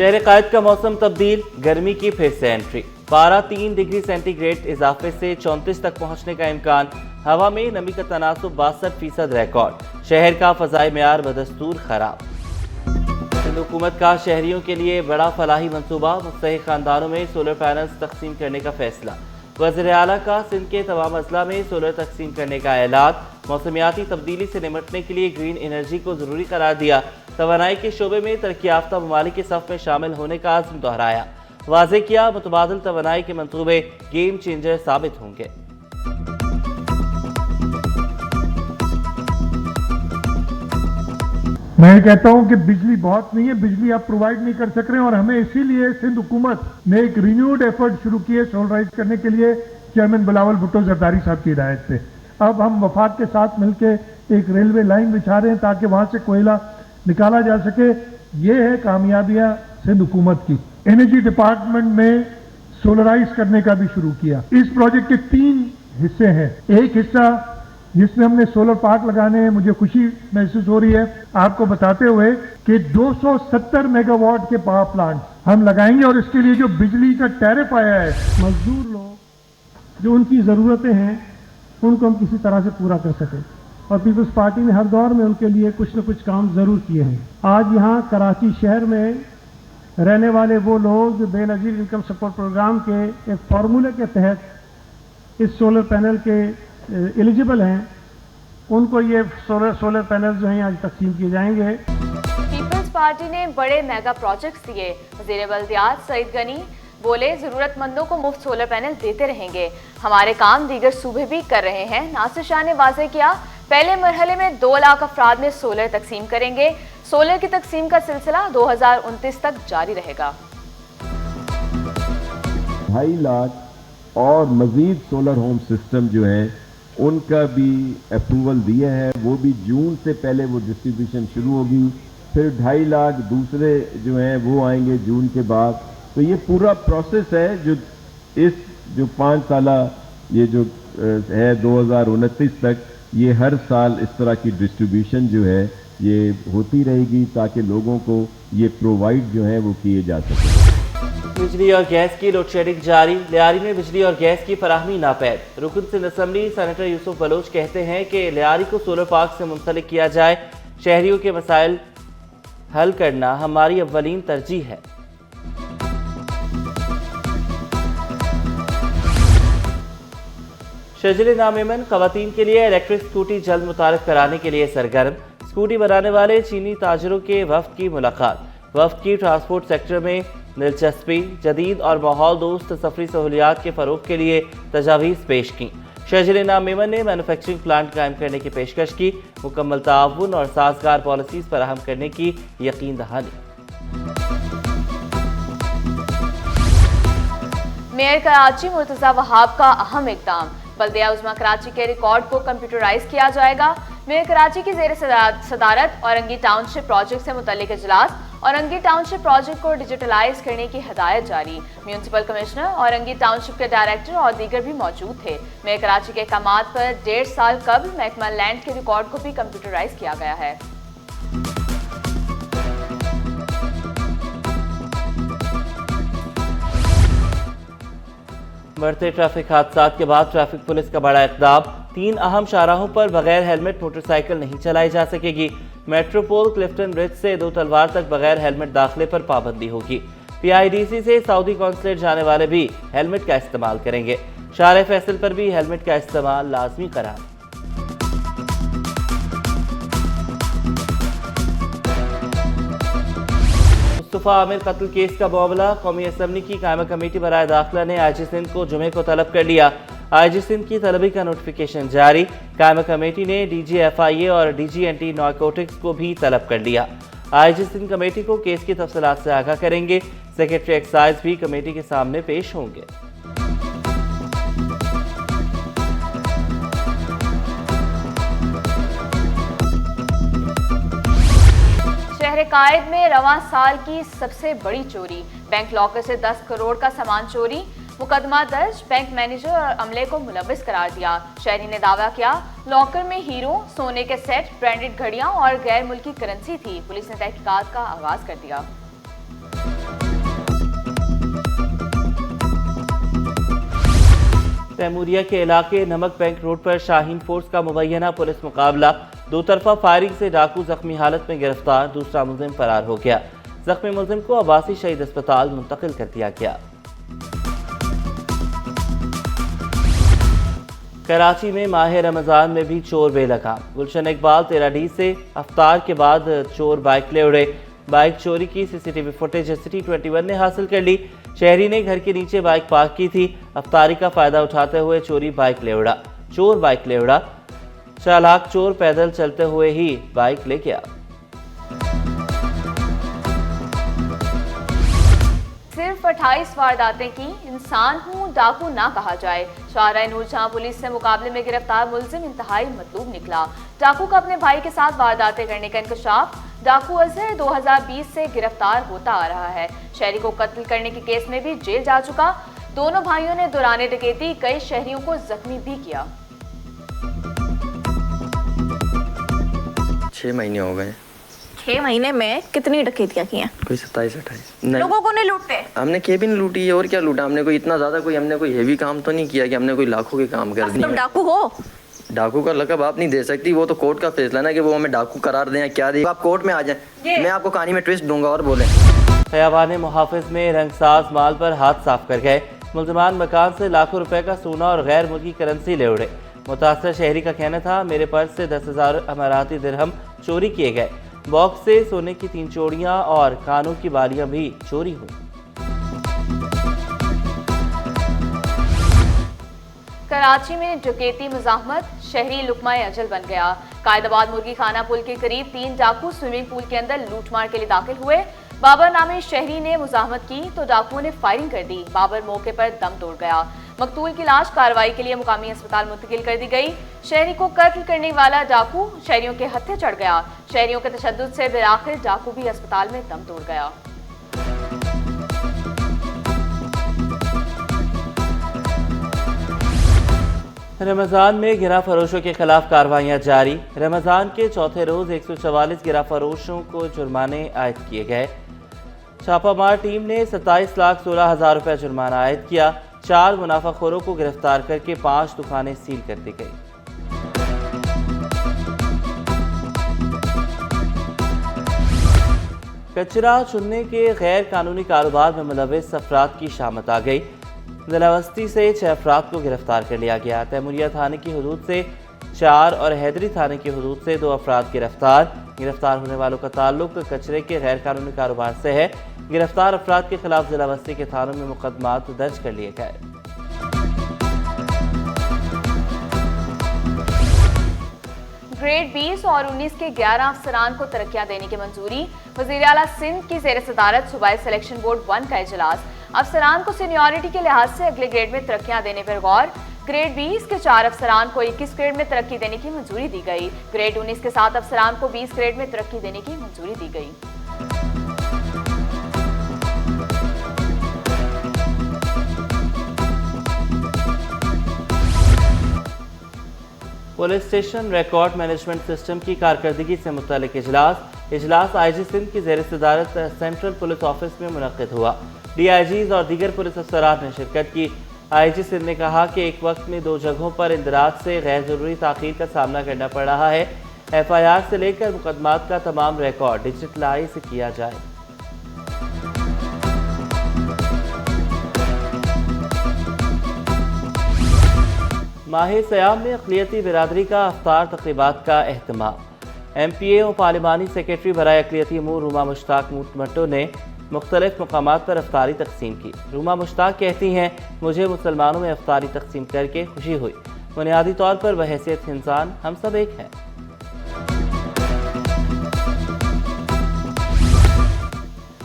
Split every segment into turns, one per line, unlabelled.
शहर कायद का मौसम तब्दील, गर्मी की फिर से एंट्री। पारा 3 डिग्री सेंटीग्रेड इजाफे से 34 तक पहुंचने का इम्कान। हवा में नमी का तनासुब 62% रिकॉर्ड। शहर का फजाई मेयार बदस्तूर खराब। सिंध हुकूमत का शहरियों के लिए बड़ा फलाही मंसूबा, मुस्तहिक खानदानों में सोलर पैनल्स तकसीम करने का फैसला। वज़ीर आला का सिंध के तमाम अजला में सोलर तकसीम करने का ऐलान। मौसमियाती तब्दीली से निपटने के लिए ग्रीन एनर्जी को जरूरी करार दिया। तवानाई के शोबे में तरक्की याफ्ता ममालिक के सफ में शामिल होने का आज़म दोहराया। वाज़े किया, मुतबादिल तवानाई के मंसूबे गेम चेंजर साबित होंगे।
मैं कहता हूं कि बिजली बहुत नहीं है, बिजली आप प्रोवाइड नहीं कर सक रहे हैं और हमें इसीलिए सिंध हुकूमत ने एक रिन्यूड एफर्ट शुरू किए सोलराइज करने के लिए चेयरमैन बिलावल भुट्टो जरदारी साहब की हिदायत पे। अब हम वफाक के साथ मिलकर एक रेलवे लाइन बिछा रहे हैं ताकि वहां से कोयला निकाला जा सके। ये है कामयाबियां सिंध हुकूमत की। एनर्जी डिपार्टमेंट में सोलराइज करने का भी शुरू किया। इस प्रोजेक्ट के 3 हिस्से हैं। एक हिस्सा जिसमें हमने सोलर पार्क लगाने हैं, मुझे खुशी महसूस हो रही है आपको बताते हुए कि 270 मेगावाट के पावर प्लांट हम लगाएंगे और इसके लिए जो बिजली का टैरिफ आया है, मजदूर लोग जो उनकी ज़रूरतें हैं उनको हम किसी तरह से पूरा कर सकें। और पीपल्स पार्टी ने हर दौर में उनके लिए कुछ न कुछ काम ज़रूर किए हैं। आज यहाँ कराची शहर में रहने वाले वो लोग बेनज़ीर इनकम सपोर्ट प्रोग्राम के एक फार्मूले के तहत इस सोलर पैनल के एलिजिबल हैं, उनको ये सोलर पैनल जो हैं आज तकसीम किए जाएंगे।
पीपल्स पार्टी ने बड़े मेगा प्रोजेक्ट्स दिए। वज़ीर बल्दियात सईद गनी बोले, जरूरतमंदों को मुफ्त सोलर पैनल देते रहेंगे। हमारे काम दीगर सूबे भी कर रहे हैं। नासिर शाह ने वाज़े किया, पहले मरहले में 2 लाख अफराद में सोलर तकसीम करेंगे। सोलर की तकसीम का सिलसिला 2029 तक जारी रहेगा।
2.5 लाख और मजीद सोलर होम सिस्टम जो है उनका भी अप्रूवल दिया है। वो भी जून से पहले वो डिस्ट्रीब्यूशन शुरू होगी। फिर 2.5 लाख दूसरे जो हैं वो आएंगे जून के बाद। तो ये पूरा प्रोसेस है जो 5 साला ये जो है 2029 तक ये हर साल इस तरह की डिस्ट्रीब्यूशन जो है ये होती रहेगी ताकि लोगों को ये प्रोवाइड जो है वो किए जा सके।
बिजली और गैस की लोड शेडिंग जारी। लियारी में बिजली और गैस की फराहमी नापैद। रुकन सिंध असम्बली सेनेटर यूसुफ बलोच कहते हैं कि लियारी को सोलर पार्क से मुंसलिक किया जाए। शहरियों के मसाइल हल करना हमारी अव्वलीन तरजीह है। शजले नामेमन खवातीन के लिए इलेक्ट्रिक स्कूटी जल्द मुतारिफ कराने के लिए सरगर्म। स्कूटी बनाने वाले चीनी ताजरों के वफ्द की मुलाकात। वफ्द की ट्रांसपोर्ट सेक्टर में दिलचस्पी, जदीद और माहौल दोस्त सफरी सहूलियात के फ़रोग के लिए तजावीज़ पेश की। शजले नामेमन ने मैन्युफैक्चरिंग प्लांट कायम करने की पेशकश की। मुकम्मल ताउन और साजगार पॉलिसीज़ फराहम करने की यकीन दहानी।
मेयर कराची मुर्तज़ा वहाब का अहम इक़दाम। बल्दिया उज़्मा कराची के रिकॉर्ड को कंप्यूटराइज किया जाएगा। मेयर कराची की ज़ेर सदारत औरंगी टाउनशिप प्रोजेक्ट से मुतल्लिक इजलास। औरंगी टाउनशिप प्रोजेक्ट को डिजिटलाइज करने की हिदायत जारी। म्यूनसिपल कमिश्नर औरंगी टाउनशिप के डायरेक्टर और दीगर भी मौजूद थे। मेयर कराची के अहकामात पर 1.5 साल कबल महकमा लैंड के रिकॉर्ड को भी कंप्यूटराइज किया गया है।
बढ़ते ट्रैफिक हादसात के बाद ट्रैफिक पुलिस का बड़ा इक़दाम। 3 अहम शाहराहों पर बगैर हेलमेट मोटरसाइकिल नहीं चलाई जा सकेगी। मेट्रोपोल क्लिफ्टन ब्रिज से 2 तलवार तक बगैर हेलमेट दाखिले पर पाबंदी होगी। PIDC से सऊदी कौंसलेट जाने वाले भी हेलमेट का इस्तेमाल करेंगे। शारे फैसल पर भी हेलमेट का इस्तेमाल लाजमी करार। मुस्तफा आमिर कत्ल केस का मामला। कौमी असम्बली की कायमा कमेटी बराए दाखिला ने IG सिंध को जुमे को तलब कर लिया। IG सिंध की तलबी का नोटिफिकेशन जारी। कायमा कमेटी ने DG FIA और DG एंटी नारकोटिक्स को भी तलब कर लिया। IG सिंध कमेटी को केस की तफसीलात से आगाह करेंगे। सेक्रेटरी एक्साइज भी कमेटी के सामने पेश होंगे।
शहर कायद में रवां साल की सबसे बड़ी चोरी। बैंक लॉकर से 10 करोड़ का सामान चोरी। मुकदमा दर्ज। बैंक मैनेजर और अमले को मुलविस करार दिया। शहरी ने दावा किया लॉकर में हीरो, सोने के सेट, ब्रांडेड घड़ियां और गैर मुल्की करेंसी थी। पुलिस ने तहकीकात का आगाज कर दिया।
तैमूरिया के इलाके नमक बैंक रोड पर शाहीन फोर्स का मुबैना पुलिस मुकाबला, दो तरफा फायरिंग से डाकू जख्मी हालत में गिरफ्तार, दूसरा मुलजिम फरार हो गया। जख्मी मुलजिम को अब्बासी शहीद अस्पताल मुंतकिल कर दिया गया। कराची में माह रमजान में भी चोर बेलगाम। गुलशन इकबाल 13D से अफ्तार के बाद चोर बाइक ले उड़े। बाइक चोरी की सीसीटीवी फुटेज सिटी 21 ने हासिल कर ली। शहरी ने घर के नीचे बाइक पार्क की थी। अफ्तारी का फायदा उठाते हुए चोर बाइक ले उड़ा। चालाक चोर पैदल चलते हुए ही बाइक ले गया।
सिर्फ 28 वारदातें की, इंसान हूँ डाकू ना कहा जाए। शाहराह नूरजहां पुलिस से मुकाबले में गिरफ्तार मुलजिम इंतहाई मतलूब निकला। डाकू का अपने भाई के साथ वारदातें करने का इंकशाफ। डाकू अजहर 2020 से गिरफ्तार होता आ रहा है। शहरी को कत्ल करने के केस में भी जेल जा चुका। दोनों भाइयों ने दौरान डकैती कई शहरियों को जख्मी भी किया।
6 महीने हो गए।
6 महीने में कितनी डकैतियां की हैं?
कोई 27-28
लोगों को नहीं लूटते?
हमने केबिन लूटी है और क्या लूटा हमने। कोई इतना ज्यादा हमने कोई हेवी काम तो नहीं किया कि हमने कोई लाखों के काम कर दिए।
तुम डाकू हो?
डाकू का लकब आप नहीं दे सकती, वो तो कोर्ट का फैसला ना कि वो हमें डाकू करार दें या क्या दें। आप कोर्ट में आ जाएं, मैं आपको कहानी में ट्विस्ट दूंगा और बोले।
खयाबान मुहाफिज में रंगसाज माल पर हाथ साफ कर गए। मुलजमान मकान से लाखों रुपए का सोना और गैर मुल्की करेंसी ले उड़े। मुतासर शहरी का कहना था मेरे पर्स से 10,000 अमाराती दिरहम चोरी किए गए। बॉक्स से सोने की 3 चूड़ियां और कानों की बालियां भी चोरी हुई।
कराची में डकैती मुजाहमत, शहरी लुकमा अजल बन गया। कायदाबाद मुर्गी खाना पुल के करीब 3 डाकू स्विमिंग पूल के अंदर लूटमार के लिए दाखिल हुए। बाबर नामी शहरी ने मुजाहमत की तो डाकुओं ने फायरिंग कर दी। बाबर मौके पर दम तोड़ गया। मकतूल की लाश कार्रवाई के लिए मुकामी अस्पताल मुंतकिल कर दी गई। शहरी को कत्ल करने वाला डाकू शहरियों के हत्थे चढ़ गया। शहरियों के तशद्दुद से बिलाखिर डाकू भी अस्पताल में दम तोड़ गया।
रमजान में गिरा फरोशों के खिलाफ कार्रवाइयां जारी। रमजान के चौथे रोज 144 गिरा फरोशों को जुर्माने आयद किए गए। छापामार टीम ने 27,16,000 रुपये जुर्माना आयद किया। 4 मुनाफाखोरों को गिरफ्तार करके 5 दुकानें सील कर दी गई। कचरा चुनने के गैर कानूनी कारोबार में मुलव्विस अफराद की शामत आ गई। दिलावस्ती से 6 अफराद को गिरफ्तार कर लिया गया। तैमूरिया थाने की हदूद से 4 और हैदरी थाने की हदूद से 2 अफराद गिरफ्तार होने वालों का ताल्लुक कचरे के गैर कानूनी कारोबार से है। गिरफ्तार अफराद के खिलाफ दिलावस्ती के थानों में मुकदमात दर्ज कर लिए गए।
ग्रेड 20 और 19 के 11 अफसरान को तरक्कियां देने की मंजूरी। वज़ीर आला सिंध की ज़ेर सदारत सूबाई सिलेक्शन बोर्ड 1 का इजलास। अफसरान को सीनियरिटी के लिहाज से अगले ग्रेड में तरक्कियां देने पर गौर। ग्रेड 20 के 4 अफसरान को 21 ग्रेड में तरक्की देने की मंजूरी दी गई। ग्रेड 19 के 7 अफसरान को 20 ग्रेड में तरक्की देने की मंजूरी दी गई।
Police station record management system की कारकर्दगी से मुतल्लिक इजलास आईजी सिंध की ज़ेर सदारत सेंट्रल पुलिस ऑफिस में मुनक्किद हुआ। डीआईजीज और दीगर पुलिस अफसरान ने शिरकत की। आईजी सिंध ने कहा कि एक वक्त में 2 जगहों पर इंदराज से गैर जरूरी ताख़ीर का सामना करना पड़ रहा है। FIR से लेकर मुकदमात का तमाम रिकॉर्ड डिजिटलाइज किया जाए। माह सयाम में अक़लियती बिरादरी का अफ्तार तक़रीबात का एहतमाम। MPA और पार्लिमानी सेक्रेटरी बराए अक़लियती अमूर रूमा मुश्ताक मट्टो ने मुख्तलिफ मकामात पर अफ्तारी तकसीम की। रूमा मुश्ताक कहती हैं मुझे मुसलमानों में अफ्तारी तकसीम करके खुशी हुई। बुनियादी तौर पर बहैसियत इंसान हम सब एक हैं।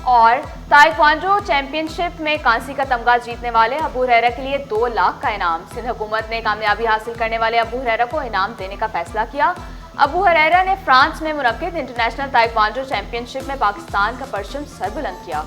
और ताइक्वांडो चैंपियनशिप में कांसी का तमगा जीतने वाले अबू हुरैरा के लिए 2 लाख का इनाम। सिंध हुकूमत ने कामयाबी हासिल करने वाले अबू हुरैरा को इनाम देने का फैसला किया। अबू हुरैरा ने फ्रांस में मुनक्किद इंटरनेशनल ताइक्वांडो चैंपियनशिप में पाकिस्तान का परचम सरबुलंद किया।